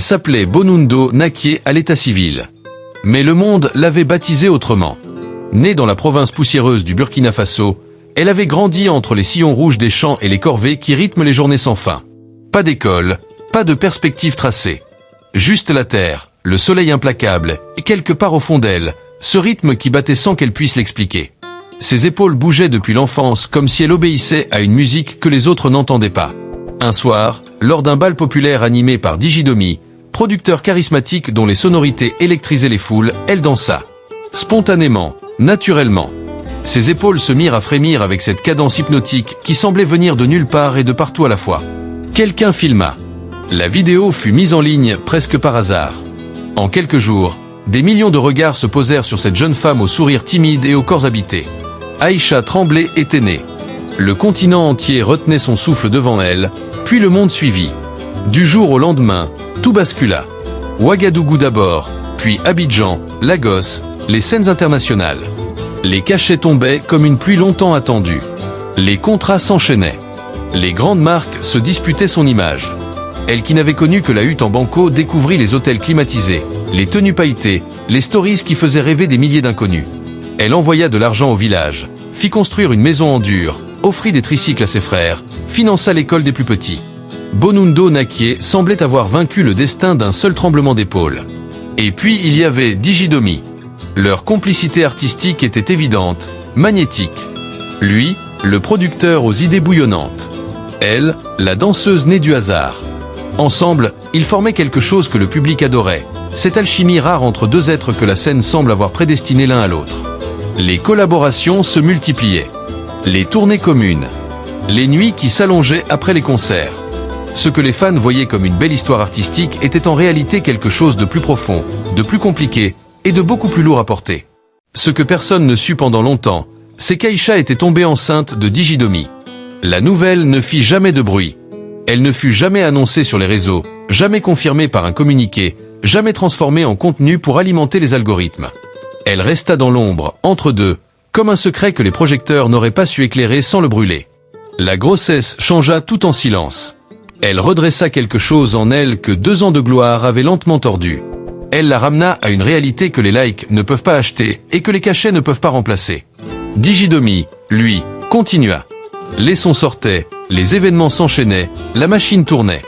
s'appelait Bonundo Nakié à l'état civil. Mais le monde l'avait baptisée autrement. Née dans la province poussiéreuse du Burkina Faso, elle avait grandi entre les sillons rouges des champs et les corvées qui rythment les journées sans fin. Pas d'école, pas de perspective tracée. Juste la terre, le soleil implacable, et quelque part au fond d'elle, ce rythme qui battait sans qu'elle puisse l'expliquer. Ses épaules bougeaient depuis l'enfance comme si elle obéissait à une musique que les autres n'entendaient pas. Un soir, lors d'un bal populaire animé par Digidomi, producteur charismatique dont les sonorités électrisaient les foules, elle dansa. Spontanément, naturellement. Ses épaules se mirent à frémir avec cette cadence hypnotique qui semblait venir de nulle part et de partout à la fois. Quelqu'un filma. La vidéo fut mise en ligne presque par hasard. En quelques jours, des millions de regards se posèrent sur cette jeune femme au sourire timide et au corps habité. Aïcha Tremblay était née. Le continent entier retenait son souffle devant elle, puis le monde suivit. Du jour au lendemain, tout bascula. Ouagadougou d'abord, puis Abidjan, Lagos, les scènes internationales. Les cachets tombaient comme une pluie longtemps attendue. Les contrats s'enchaînaient. Les grandes marques se disputaient son image. Elle qui n'avait connu que la hutte en banco découvrit les hôtels climatisés, les tenues pailletées, les stories qui faisaient rêver des milliers d'inconnus. Elle envoya de l'argent au village, fit construire une maison en dur, offrit des tricycles à ses frères, finança l'école des plus petits. Bonundo Nakié semblait avoir vaincu le destin d'un seul tremblement d'épaule. Et puis il y avait Digidomi. Leur complicité artistique était évidente, magnétique. Lui, le producteur aux idées bouillonnantes. Elle, la danseuse née du hasard. Ensemble, ils formaient quelque chose que le public adorait, cette alchimie rare entre deux êtres que la scène semble avoir prédestinés l'un à l'autre. Les collaborations se multipliaient. Les tournées communes. Les nuits qui s'allongeaient après les concerts. Ce que les fans voyaient comme une belle histoire artistique était en réalité quelque chose de plus profond, de plus compliqué et de beaucoup plus lourd à porter. Ce que personne ne sut pendant longtemps, c'est qu'Aïcha était tombée enceinte de Digidomi. La nouvelle ne fit jamais de bruit. Elle ne fut jamais annoncée sur les réseaux, jamais confirmée par un communiqué, jamais transformée en contenu pour alimenter les algorithmes. Elle resta dans l'ombre, entre deux, comme un secret que les projecteurs n'auraient pas su éclairer sans le brûler. La grossesse changea tout en silence. Elle redressa quelque chose en elle que 2 ans de gloire avaient lentement tordu. Elle la ramena à une réalité que les likes ne peuvent pas acheter et que les cachets ne peuvent pas remplacer. Digidomi, lui, continua. Les sons sortaient, les événements s'enchaînaient, la machine tournait.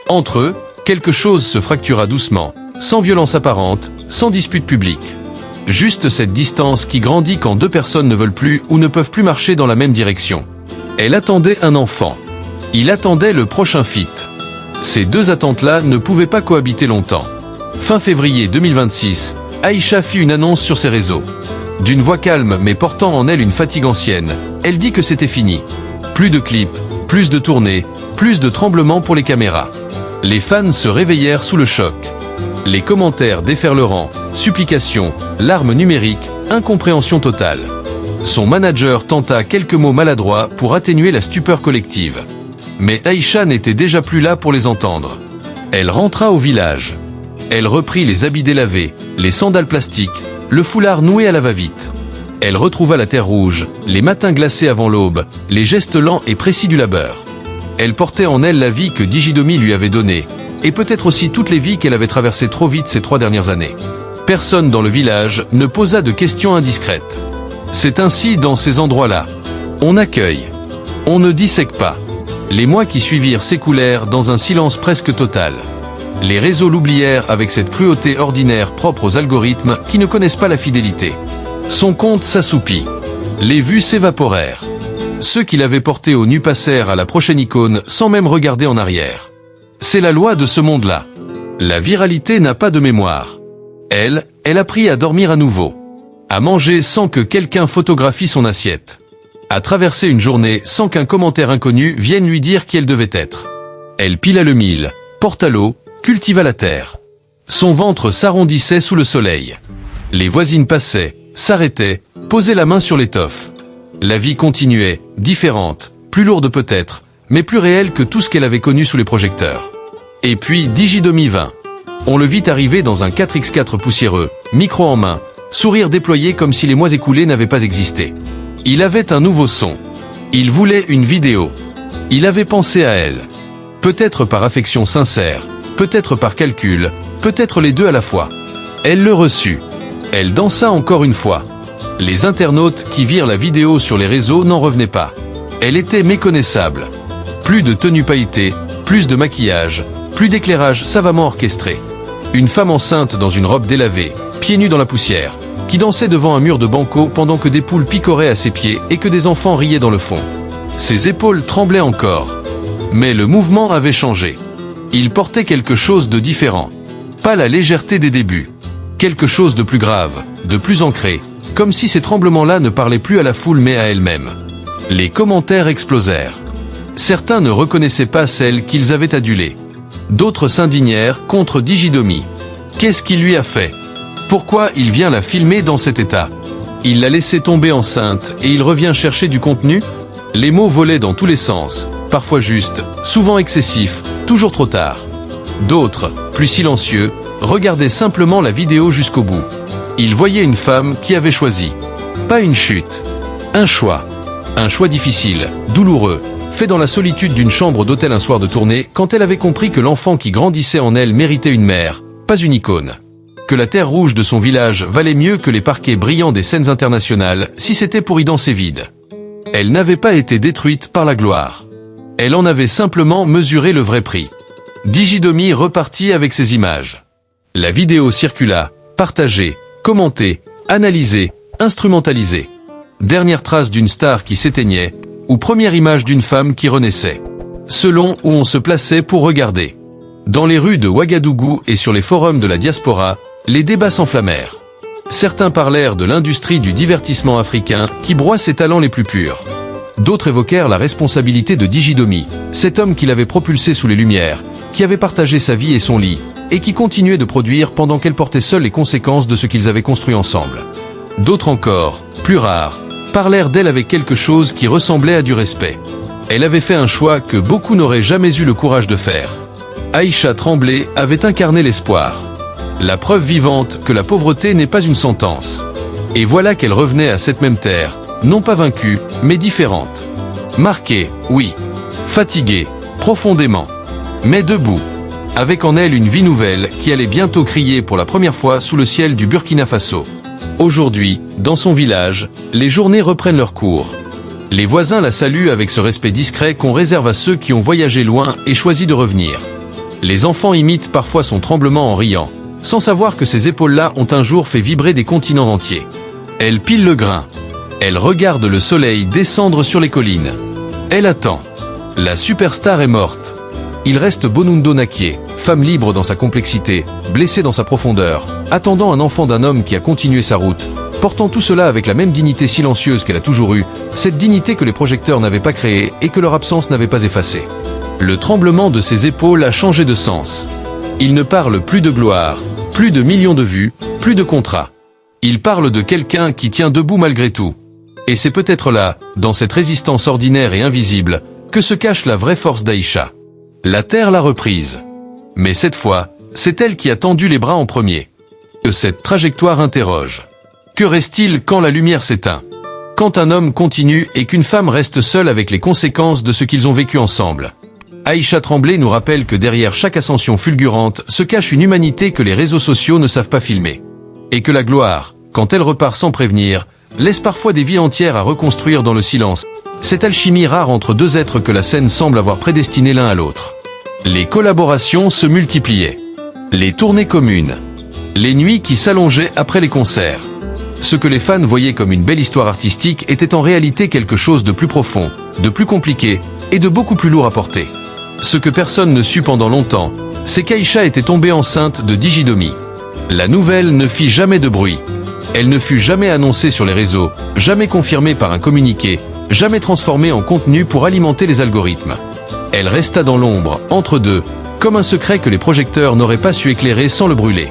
Entre eux, quelque chose se fractura doucement, sans violence apparente, sans dispute publique. Juste cette distance qui grandit quand 2 personnes ne veulent plus ou ne peuvent plus marcher dans la même direction. Elle attendait un enfant. Il attendait le prochain feat. Ces 2 attentes-là ne pouvaient pas cohabiter longtemps. Fin février 2026, Aïcha fit une annonce sur ses réseaux. D'une voix calme mais portant en elle une fatigue ancienne, elle dit que c'était fini. Plus de clips, plus de tournées, plus de tremblements pour les caméras. Les fans se réveillèrent sous le choc. Les commentaires déferleront, supplications, larmes numériques, incompréhension totale. Son manager tenta quelques mots maladroits pour atténuer la stupeur collective. Mais Aïcha n'était déjà plus là pour les entendre. Elle rentra au village. Elle reprit les habits délavés, les sandales plastiques, le foulard noué à la va-vite. Elle retrouva la terre rouge, les matins glacés avant l'aube, les gestes lents et précis du labeur. Elle portait en elle la vie que Digidomi lui avait donnée, et peut-être aussi toutes les vies qu'elle avait traversées trop vite ces 3 dernières années. Personne dans le village ne posa de questions indiscrètes. C'est ainsi dans ces endroits-là. On accueille. On ne dissèque pas. Les mois qui suivirent s'écoulèrent dans un silence presque total. Les réseaux l'oublièrent avec cette cruauté ordinaire propre aux algorithmes qui ne connaissent pas la fidélité. Son compte s'assoupit. Les vues s'évaporèrent. Ceux qui l'avaient porté au nu passèrent à la prochaine icône sans même regarder en arrière. C'est la loi de ce monde-là. La viralité n'a pas de mémoire. Elle apprit à dormir à nouveau. À manger sans que quelqu'un photographie son assiette. À traverser une journée sans qu'un commentaire inconnu vienne lui dire qui elle devait être. Elle pila le mil, porta l'eau, cultiva la terre. Son ventre s'arrondissait sous le soleil. Les voisines passaient, s'arrêtaient, posaient la main sur l'étoffe. La vie continuait, différente, plus lourde peut-être, mais plus réelle que tout ce qu'elle avait connu sous les projecteurs. Et puis Digidomi vint. On le vit arriver dans un 4x4 poussiéreux, micro en main, sourire déployé comme si les mois écoulés n'avaient pas existé. Il avait un nouveau son. Il voulait une vidéo. Il avait pensé à elle. Peut-être par affection sincère, peut-être par calcul, peut-être les deux à la fois. Elle le reçut. Elle dansa encore une fois. Les internautes qui virent la vidéo sur les réseaux n'en revenaient pas. Elle était méconnaissable. Plus de tenues pailletées, plus de maquillage, plus d'éclairage savamment orchestré. Une femme enceinte dans une robe délavée, pieds nus dans la poussière, qui dansait devant un mur de banco pendant que des poules picoraient à ses pieds et que des enfants riaient dans le fond. Ses épaules tremblaient encore. Mais le mouvement avait changé. Il portait quelque chose de différent. Pas la légèreté des débuts. Quelque chose de plus grave, de plus ancré, comme si ces tremblements-là ne parlaient plus à la foule mais à elle-même. Les commentaires explosèrent. Certains ne reconnaissaient pas celle qu'ils avaient adulée. D'autres s'indignèrent contre Digidomi. Qu'est-ce qu'il lui a fait? Pourquoi il vient la filmer dans cet état? Il l'a laissée tomber enceinte et il revient chercher du contenu? Les mots volaient dans tous les sens, parfois justes, souvent excessifs, toujours trop tard. D'autres, plus silencieux, regardaient simplement la vidéo jusqu'au bout. Ils voyaient une femme qui avait choisi. Pas une chute. Un choix. Un choix difficile, douloureux, fait dans la solitude d'une chambre d'hôtel un soir de tournée quand elle avait compris que l'enfant qui grandissait en elle méritait une mère, pas une icône. Que la terre rouge de son village valait mieux que les parquets brillants des scènes internationales si c'était pour y danser vide. Elle n'avait pas été détruite par la gloire. Elle en avait simplement mesuré le vrai prix. Digidomi repartit avec ses images. La vidéo circula, partagée, commentée, analysée, instrumentalisée. Dernière trace d'une star qui s'éteignait, ou première image d'une femme qui renaissait. Selon où on se plaçait pour regarder. Dans les rues de Ouagadougou et sur les forums de la diaspora, les débats s'enflammèrent. Certains parlèrent de l'industrie du divertissement africain qui broie ses talents les plus purs. D'autres évoquèrent la responsabilité de Digidomi, cet homme qui l'avait propulsé sous les lumières, qui avait partagé sa vie et son lit, et qui continuait de produire pendant qu'elle portait seule les conséquences de ce qu'ils avaient construit ensemble. D'autres encore, plus rares, parlèrent d'elle avec quelque chose qui ressemblait à du respect. Elle avait fait un choix que beaucoup n'auraient jamais eu le courage de faire. Aïcha Tremblay avait incarné l'espoir. La preuve vivante que la pauvreté n'est pas une sentence. Et voilà qu'elle revenait à cette même terre, non pas vaincue, mais différente. Marquée, oui. Fatiguée, profondément. Mais debout. Avec en elle une vie nouvelle qui allait bientôt crier pour la première fois sous le ciel du Burkina Faso. Aujourd'hui, dans son village, les journées reprennent leur cours. Les voisins la saluent avec ce respect discret qu'on réserve à ceux qui ont voyagé loin et choisi de revenir. Les enfants imitent parfois son tremblement en riant, sans savoir que ces épaules-là ont un jour fait vibrer des continents entiers. Elle pile le grain. Elle regarde le soleil descendre sur les collines. Elle attend. La superstar est morte. Il reste Bonundo Nakié, femme libre dans sa complexité, blessée dans sa profondeur, attendant un enfant d'un homme qui a continué sa route, portant tout cela avec la même dignité silencieuse qu'elle a toujours eue, cette dignité que les projecteurs n'avaient pas créée et que leur absence n'avait pas effacée. Le tremblement de ses épaules a changé de sens. Il ne parle plus de gloire, plus de millions de vues, plus de contrats. Il parle de quelqu'un qui tient debout malgré tout. Et c'est peut-être là, dans cette résistance ordinaire et invisible, que se cache la vraie force d'Aïcha. La terre l'a reprise. Mais cette fois, c'est elle qui a tendu les bras en premier. Que cette trajectoire interroge. Que reste-t-il quand la lumière s'éteint? Quand un homme continue et qu'une femme reste seule avec les conséquences de ce qu'ils ont vécu ensemble? Aïcha Tremblay nous rappelle que derrière chaque ascension fulgurante se cache une humanité que les réseaux sociaux ne savent pas filmer. Et que la gloire, quand elle repart sans prévenir, laisse parfois des vies entières à reconstruire dans le silence. Cette alchimie rare entre deux êtres que la scène semble avoir prédestinés l'un à l'autre. Les collaborations se multipliaient. Les tournées communes. Les nuits qui s'allongeaient après les concerts. Ce que les fans voyaient comme une belle histoire artistique était en réalité quelque chose de plus profond, de plus compliqué et de beaucoup plus lourd à porter. Ce que personne ne sut pendant longtemps, c'est qu'Aïcha était tombée enceinte de Digidomi. La nouvelle ne fit jamais de bruit. Elle ne fut jamais annoncée sur les réseaux, jamais confirmée par un communiqué, jamais transformée en contenu pour alimenter les algorithmes. Elle resta dans l'ombre, entre deux, comme un secret que les projecteurs n'auraient pas su éclairer sans le brûler.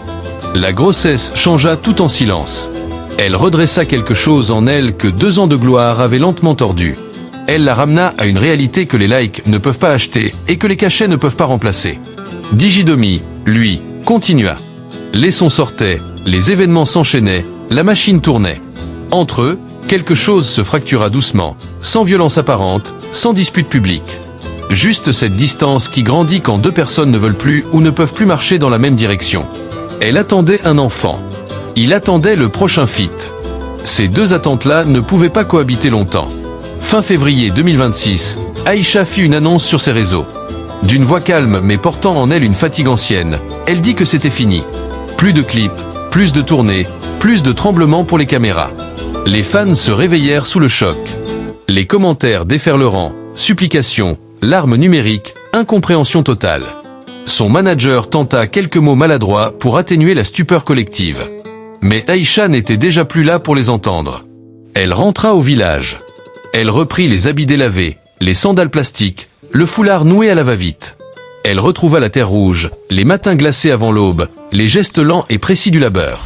La grossesse changea tout en silence. Elle redressa quelque chose en elle que 2 ans de gloire avaient lentement tordu. Elle la ramena à une réalité que les likes ne peuvent pas acheter et que les cachets ne peuvent pas remplacer. Digidomi, lui, continua. Les sons sortaient, les événements s'enchaînaient, la machine tournait. Entre eux, quelque chose se fractura doucement, sans violence apparente, sans dispute publique. Juste cette distance qui grandit quand deux personnes ne veulent plus ou ne peuvent plus marcher dans la même direction. Elle attendait un enfant. Il attendait le prochain feat. Ces deux attentes-là ne pouvaient pas cohabiter longtemps. Fin février 2026, Aïcha fit une annonce sur ses réseaux. D'une voix calme mais portant en elle une fatigue ancienne, elle dit que c'était fini. Plus de clips, plus de tournées, plus de tremblements pour les caméras. Les fans se réveillèrent sous le choc. Les commentaires déferleront, supplications, larmes numériques, incompréhension totale. Son manager tenta quelques mots maladroits pour atténuer la stupeur collective. Mais Aïcha n'était déjà plus là pour les entendre. Elle rentra au village. Elle reprit les habits délavés, les sandales plastiques, le foulard noué à la va-vite. Elle retrouva la terre rouge, les matins glacés avant l'aube, les gestes lents et précis du labeur.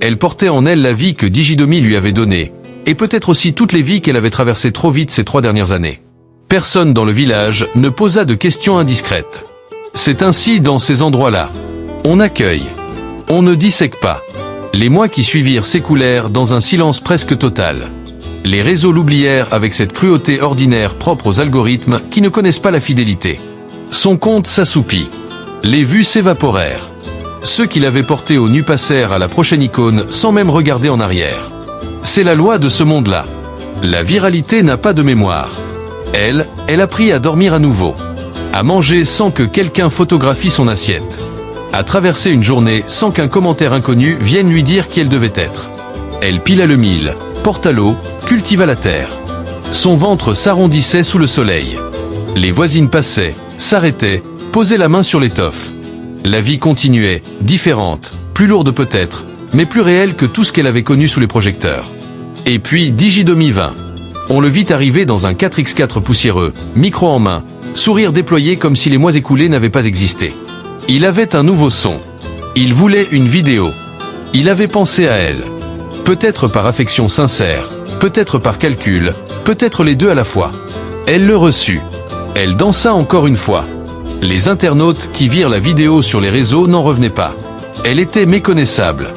Elle portait en elle la vie que Digidomi lui avait donnée, et peut-être aussi toutes les vies qu'elle avait traversées trop vite ces 3 dernières années. Personne dans le village ne posa de questions indiscrètes. C'est ainsi dans ces endroits-là. On accueille. On ne dissèque pas. Les mois qui suivirent s'écoulèrent dans un silence presque total. Les réseaux l'oublièrent avec cette cruauté ordinaire propre aux algorithmes qui ne connaissent pas la fidélité. Son compte s'assoupit. Les vues s'évaporèrent. Ceux qui l'avaient porté au nu passèrent à la prochaine icône sans même regarder en arrière. C'est la loi de ce monde-là. La viralité n'a pas de mémoire. Elle apprit à dormir à nouveau. À manger sans que quelqu'un photographie son assiette. À traverser une journée sans qu'un commentaire inconnu vienne lui dire qui elle devait être. Elle pila le mil, porta l'eau, cultiva la terre. Son ventre s'arrondissait sous le soleil. Les voisines passaient, s'arrêtaient, posaient la main sur l'étoffe. La vie continuait, différente, plus lourde peut-être, mais plus réelle que tout ce qu'elle avait connu sous les projecteurs. Et puis Digidomi vint. On le vit arriver dans un 4x4 poussiéreux, micro en main, sourire déployé comme si les mois écoulés n'avaient pas existé. Il avait un nouveau son. Il voulait une vidéo. Il avait pensé à elle. Peut-être par affection sincère, peut-être par calcul, peut-être les deux à la fois. Elle le reçut. Elle dansa encore une fois. Les internautes qui virent la vidéo sur les réseaux n'en revenaient pas. Elle était méconnaissable.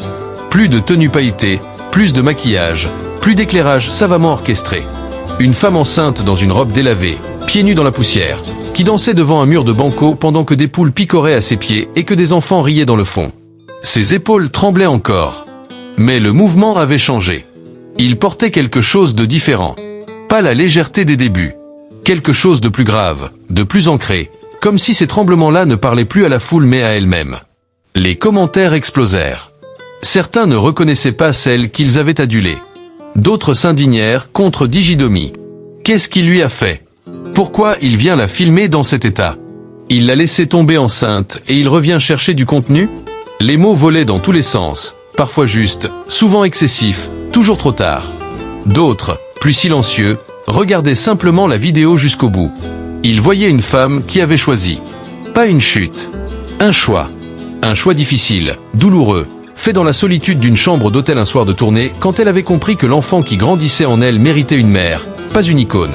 Plus de tenue pailletée, plus de maquillage, plus d'éclairage savamment orchestré. Une femme enceinte dans une robe délavée, pieds nus dans la poussière, qui dansait devant un mur de banco pendant que des poules picoraient à ses pieds et que des enfants riaient dans le fond. Ses épaules tremblaient encore. Mais le mouvement avait changé. Il portait quelque chose de différent. Pas la légèreté des débuts. Quelque chose de plus grave, de plus ancré, comme si ces tremblements-là ne parlaient plus à la foule mais à elle-même. Les commentaires explosèrent. Certains ne reconnaissaient pas celle qu'ils avaient adulée. D'autres s'indignèrent contre Digidomi. Qu'est-ce qu'il lui a fait ? Pourquoi il vient la filmer dans cet état ? Il l'a laissée tomber enceinte et il revient chercher du contenu ? Les mots volaient dans tous les sens, parfois justes, souvent excessifs, toujours trop tard. D'autres, plus silencieux, regardaient simplement la vidéo jusqu'au bout. Ils voyaient une femme qui avait choisi. Pas une chute. Un choix. Un choix difficile, douloureux, fait dans la solitude d'une chambre d'hôtel un soir de tournée quand elle avait compris que l'enfant qui grandissait en elle méritait une mère, pas une icône.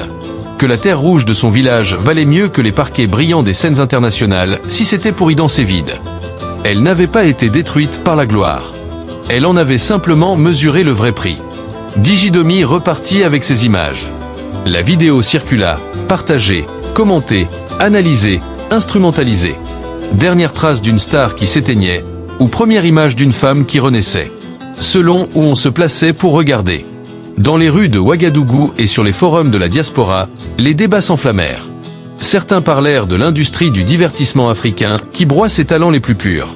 Que la terre rouge de son village valait mieux que les parquets brillants des scènes internationales si c'était pour y danser vide. Elle n'avait pas été détruite par la gloire. Elle en avait simplement mesuré le vrai prix. Digidomi repartit avec ses images. La vidéo circula, partagée, commentée, analysée, instrumentalisée. Dernière trace d'une star qui s'éteignait, ou première image d'une femme qui renaissait. Selon où on se plaçait pour regarder. Dans les rues de Ouagadougou et sur les forums de la diaspora, les débats s'enflammèrent. Certains parlèrent de l'industrie du divertissement africain qui broie ses talents les plus purs.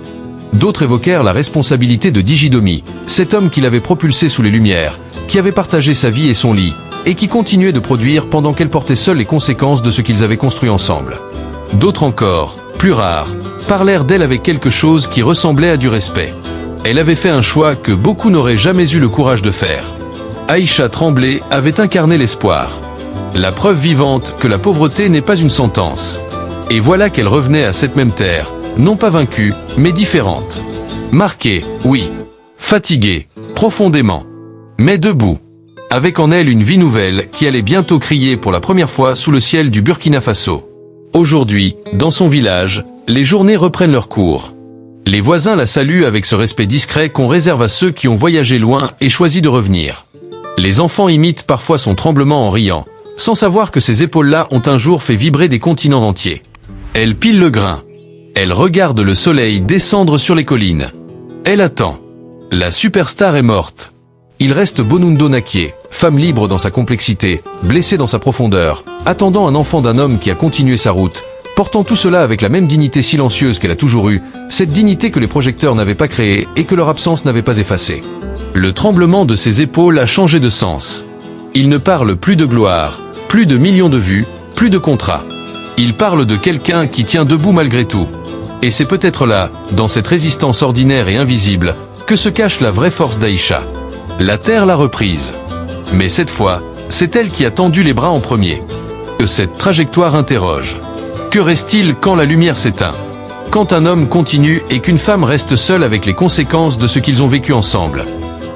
D'autres évoquèrent la responsabilité de Digidomi, cet homme qui l'avait propulsé sous les lumières, qui avait partagé sa vie et son lit, et qui continuait de produire pendant qu'elle portait seule les conséquences de ce qu'ils avaient construit ensemble. D'autres encore, plus rares, parlèrent d'elle avec quelque chose qui ressemblait à du respect. Elle avait fait un choix que beaucoup n'auraient jamais eu le courage de faire. Aïcha Tremblay avait incarné l'espoir. La preuve vivante que la pauvreté n'est pas une sentence. Et voilà qu'elle revenait à cette même terre, non pas vaincue, mais différente. Marquée, oui. Fatiguée, profondément. Mais debout. Avec en elle une vie nouvelle qui allait bientôt crier pour la première fois sous le ciel du Burkina Faso. Aujourd'hui, dans son village, les journées reprennent leur cours. Les voisins la saluent avec ce respect discret qu'on réserve à ceux qui ont voyagé loin et choisi de revenir. Les enfants imitent parfois son tremblement en riant, sans savoir que ces épaules-là ont un jour fait vibrer des continents entiers. Elle pile le grain. Elle regarde le soleil descendre sur les collines. Elle attend. La superstar est morte. Il reste Bonundo Nakie, femme libre dans sa complexité, blessée dans sa profondeur, attendant un enfant d'un homme qui a continué sa route, portant tout cela avec la même dignité silencieuse qu'elle a toujours eue, cette dignité que les projecteurs n'avaient pas créée et que leur absence n'avait pas effacée. Le tremblement de ses épaules a changé de sens. Il ne parle plus de gloire, plus de millions de vues, plus de contrats. Il parle de quelqu'un qui tient debout malgré tout. Et c'est peut-être là, dans cette résistance ordinaire et invisible, que se cache la vraie force d'Aïcha. La terre l'a reprise. Mais cette fois, c'est elle qui a tendu les bras en premier. Que cette trajectoire interroge. Que reste-t-il quand la lumière s'éteint? Quand un homme continue et qu'une femme reste seule avec les conséquences de ce qu'ils ont vécu ensemble?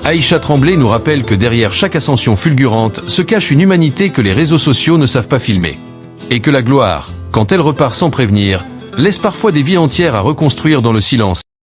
Aïcha Tremblay nous rappelle que derrière chaque ascension fulgurante se cache une humanité que les réseaux sociaux ne savent pas filmer. Et que la gloire, quand elle repart sans prévenir, laisse parfois des vies entières à reconstruire dans le silence.